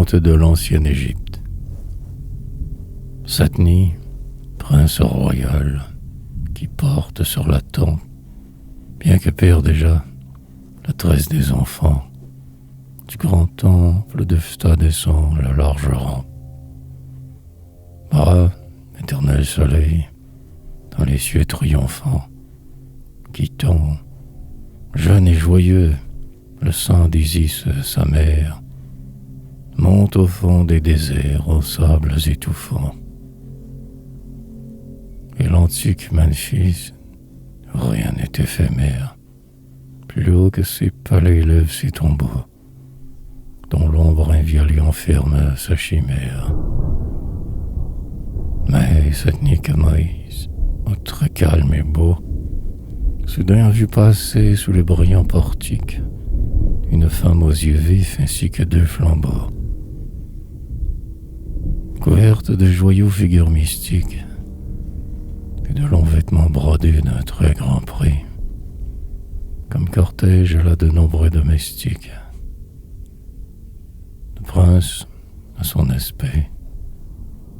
contes de l'ancienne Égypte. Satni, prince royal, qui porte sur la tempe, bien que père déjà, la tresse des enfants, du grand temple de Phta descend la large rampe. Bras, éternel soleil, dans les cieux triomphants, quittant, jeune et joyeux, le sang d'Isis, sa mère, monte au fond des déserts, aux sables étouffants. Et l'antique Memphis, rien n'est éphémère, plus haut que ses palais élève ses tombeaux, dont l'ombre inviolée enferme sa chimère. Mais cette nuit que Moïse, autre calme et beau, soudain vit passer sous les brillants portiques une femme aux yeux vifs ainsi que deux flambeaux, couverte de joyaux figures mystiques et de longs vêtements brodés d'un très grand prix. Comme cortège, elle a de nombreux domestiques. Le prince, à son aspect,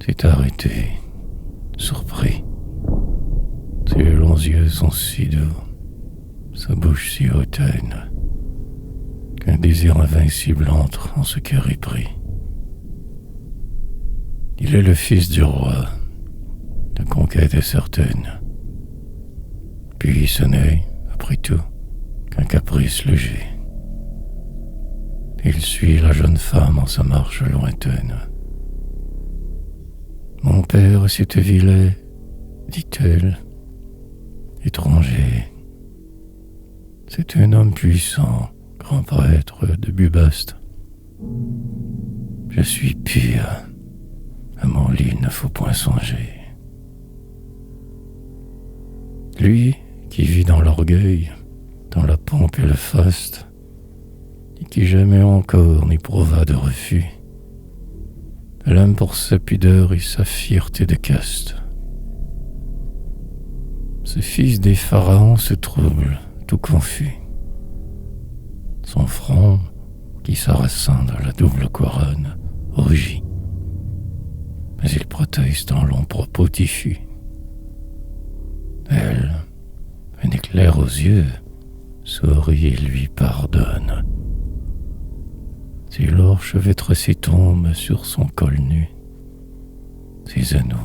s'est arrêté, surpris. Ses longs yeux sont si doux, sa bouche si hautaine, qu'un désir invincible entre en ce cœur épris. Il est le fils du roi, la conquête est certaine. Puis ce n'est, après tout, qu'un caprice léger. Il suit la jeune femme en sa marche lointaine. Mon père, cette ville est, dit-elle, étranger. C'est un homme puissant, grand prêtre de Bubaste. Je suis pur, à mon lit il ne faut point songer. Lui, qui vit dans l'orgueil, dans la pompe et le faste, et qui jamais encore n'éprouva de refus, l'aime pour sa pudeur et sa fierté de caste. Ce fils des pharaons se trouble, tout confus. Son front, qui s'arrasant de la double couronne, rougit. Mais il proteste en longs propos diffus. Elle, un éclair aux yeux, sourit et lui pardonne. Ses lourds cheveux tressés tombent sur son col nu. Ses anneaux,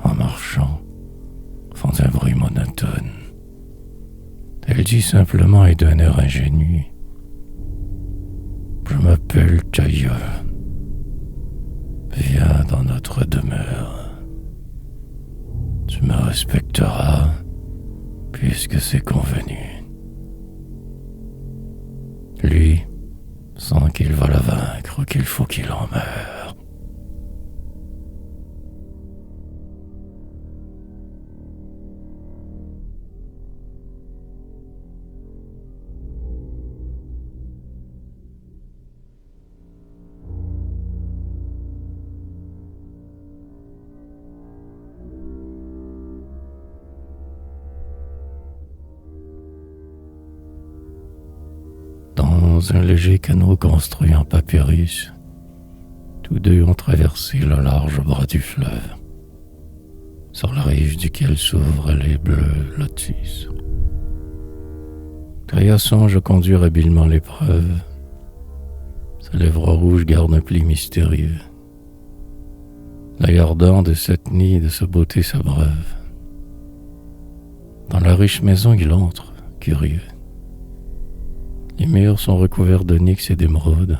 en marchant, font un bruit monotone. Elle dit simplement et d'un air ingénu: je m'appelle Taïa. Viens dans notre demeure. Tu me respecteras, puisque c'est convenu. Lui, sent qu'il va la vaincre, qu'il faut qu'il en meure. Dans un léger canot construit en papyrus, tous deux ont traversé le large bras du fleuve, sur la rive duquel s'ouvrent les bleus lotus. Taïa songe conduire habilement l'épreuve. Sa lèvre rouge garde un pli mystérieux. L'œil ardent de cette nuit, de sa beauté s'abreuve. Dans la riche maison, il entre, curieux. Les murs sont recouverts d'onyx et d'émeraude.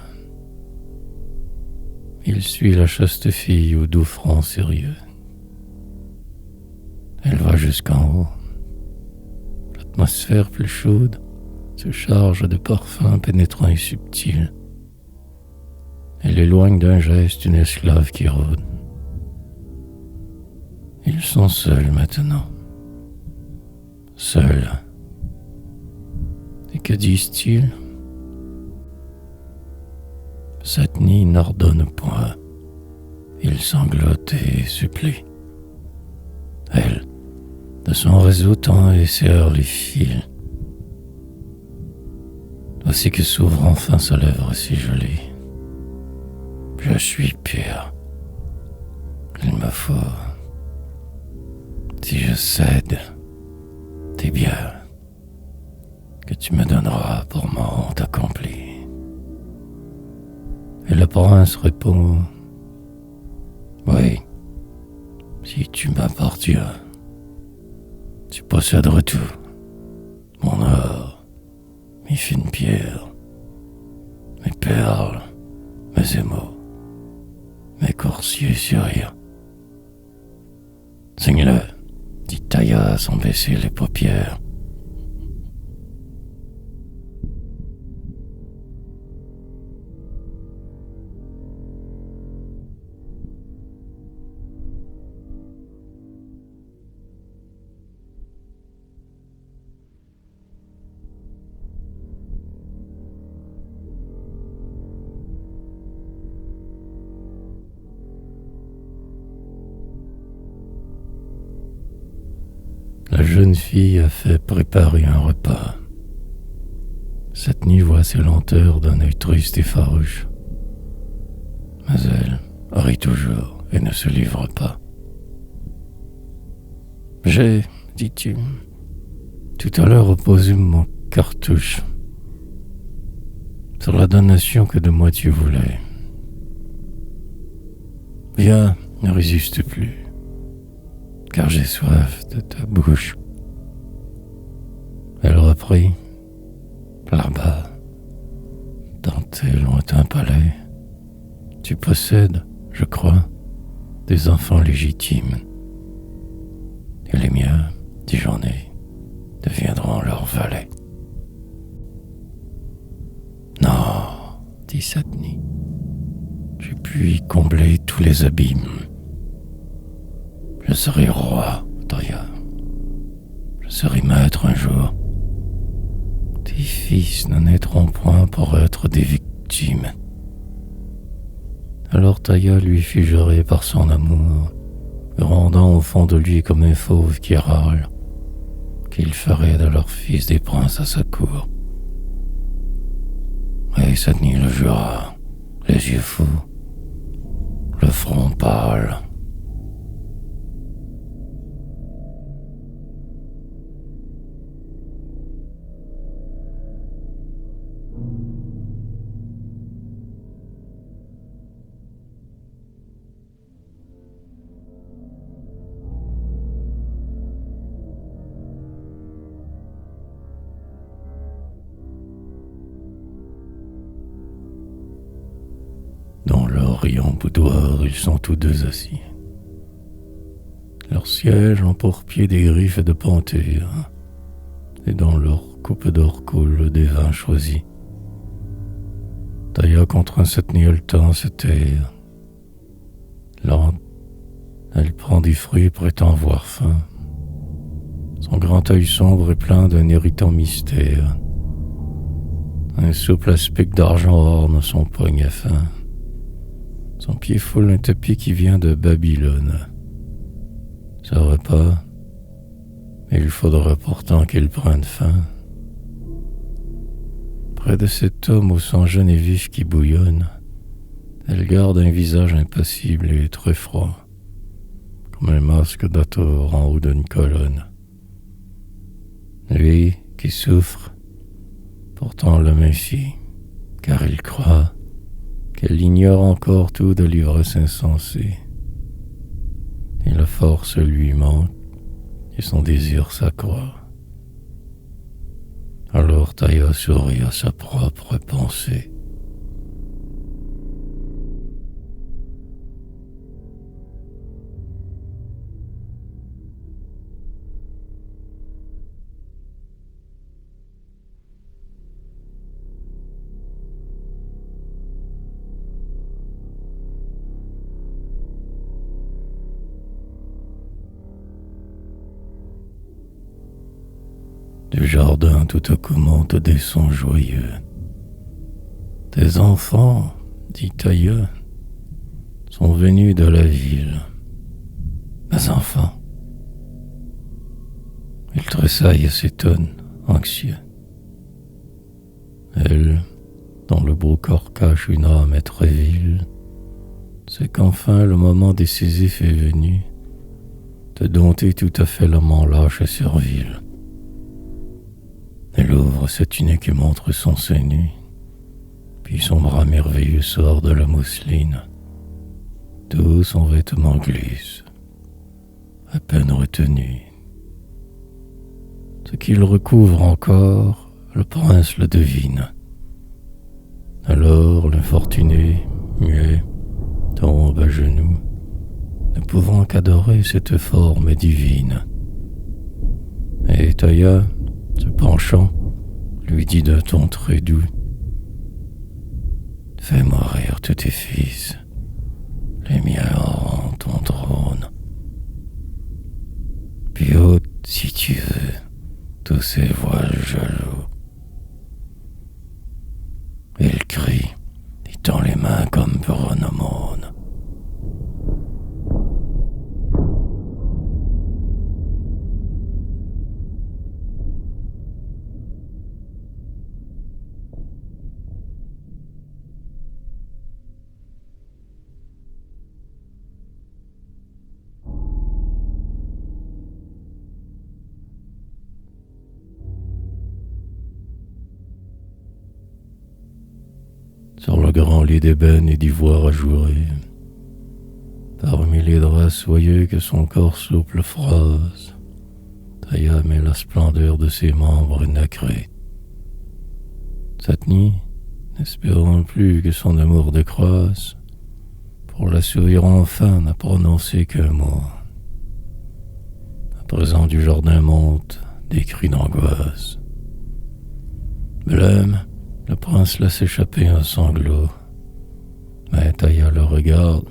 Il suit la chaste fille au doux front sérieux. Elle va jusqu'en haut. L'atmosphère plus chaude se charge de parfums pénétrants et subtils. Elle éloigne d'un geste une esclave qui rôde. Ils sont seuls maintenant. Seuls. Et que disent-ils? Satni n'ordonne point. Il sanglote et supplie. Elle, de son réseau, tend et serre les fils. Voici que s'ouvre enfin sa lèvre si jolie. Je suis pire. Il me faut. Si je cède, tes biens que tu me donneras pour ma honte accomplie. Et le prince répond: oui, si tu m'appartiens, tu posséderas tout. Mon or, mes fines pierres, mes perles, mes émaux, mes coursiers syriens. Signe-le, dit Taïa sans baisser les paupières. La jeune fille a fait préparer un repas. Cette nuit voit ses lenteurs d'un œil triste et farouche. Mais elle rit toujours et ne se livre pas. J'ai, dit-il, tout à l'heure posé mon cartouche sur la donation que de moi tu voulais. Viens, ne résiste plus, car j'ai soif de ta bouche. Elle reprit: là-bas, dans tes lointains palais, tu possèdes, je crois, des enfants légitimes. Et les miens, dis-je en ai, deviendront leurs valets. Non, dit Satni, j'ai pu y combler tous les abîmes. Je serai roi, Taïa. Je serai maître un jour. Tes fils ne naîtront point pour être des victimes. Alors Taïa lui fit jurer par son amour, rendant au fond de lui comme un fauve qui râle, qu'il ferait de leur fils des princes à sa cour. Et Satni le jura, les yeux fous, le front pâle. Dans leur riant boudoir, ils sont tous deux assis. Leur siège en pourpier des griffes de panthère, et dans leur coupe d'or coule des vins choisis. Taïa contraint Satni le temps se taire. Lente, elle prend du fruit et prétend voir faim. Son grand œil sombre est plein d'un irritant mystère. Un souple aspect d'argent orne son poignet fin. Son pied foule un tapis qui vient de Babylone. Ça repas, mais il faudra pourtant qu'il prenne fin. Près de cet homme au sang jeune et vif qui bouillonne, elle garde un visage impassible et très froid, comme un masque d'Hathor en haut d'une colonne. Lui qui souffre, pourtant le méfie, car il croit qu'elle ignore encore tout de l'ivresse insensée. Et la force lui manque, et son désir s'accroît. Alors Taïa sourit à sa propre pensée. Du jardin tout à coup montent des sons joyeux. Tes enfants, dit Taïa, sont venus de la ville. Mes enfants. Il tressaille et s'étonne, anxieux. Elle, dont le beau corps cache une âme très vile, c'est qu'enfin le moment décisif est venu de dompter tout à fait l'amant lâche et servile. Elle ouvre sa tunique et montre son sein nu, puis son bras merveilleux sort de la mousseline. Tout son vêtement glisse, à peine retenu. Ce qu'il recouvre encore, le prince le devine. Alors l'infortuné, muet, tombe à genoux, ne pouvant qu'adorer cette forme divine. Et Taïa, se penchant, lui dit d'un ton très doux: fais mourir tous tes fils, les miens auront ton trône. Puis ôte, si tu veux, tous ces voiles jaloux. Il crie, et tend les mains comme pour une aumône. Sur le grand lit d'ébène et d'ivoire ajouré, parmi les draps soyeux que son corps souple froisse, Taïa met la splendeur de ses membres nacrés. Cette nuit, n'espérant plus que son amour décroisse, pour l'assouvir enfin n'a prononcé qu'un mot. À présent du jardin montent des cris d'angoisse. Blême, le prince laisse échapper un sanglot, mais Taïa le regarde,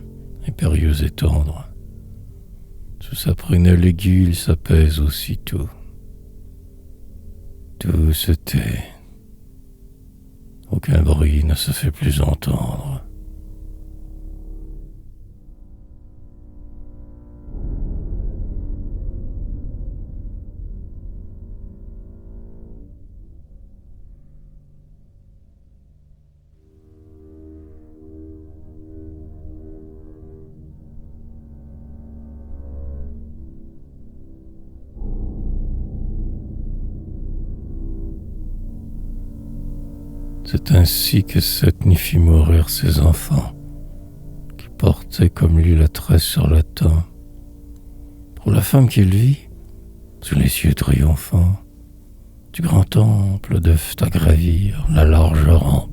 impérieuse et tendre. Sous sa prunelle aiguë, il s'apaise aussitôt. Tout se tait. Aucun bruit ne se fait plus entendre. C'est ainsi que cette nuit fit mourir ses enfants, qui portaient comme lui la tresse sur la tempe. Pour la femme qu'il vit, sous les cieux triomphants, du grand temple devent à gravir la large rampe.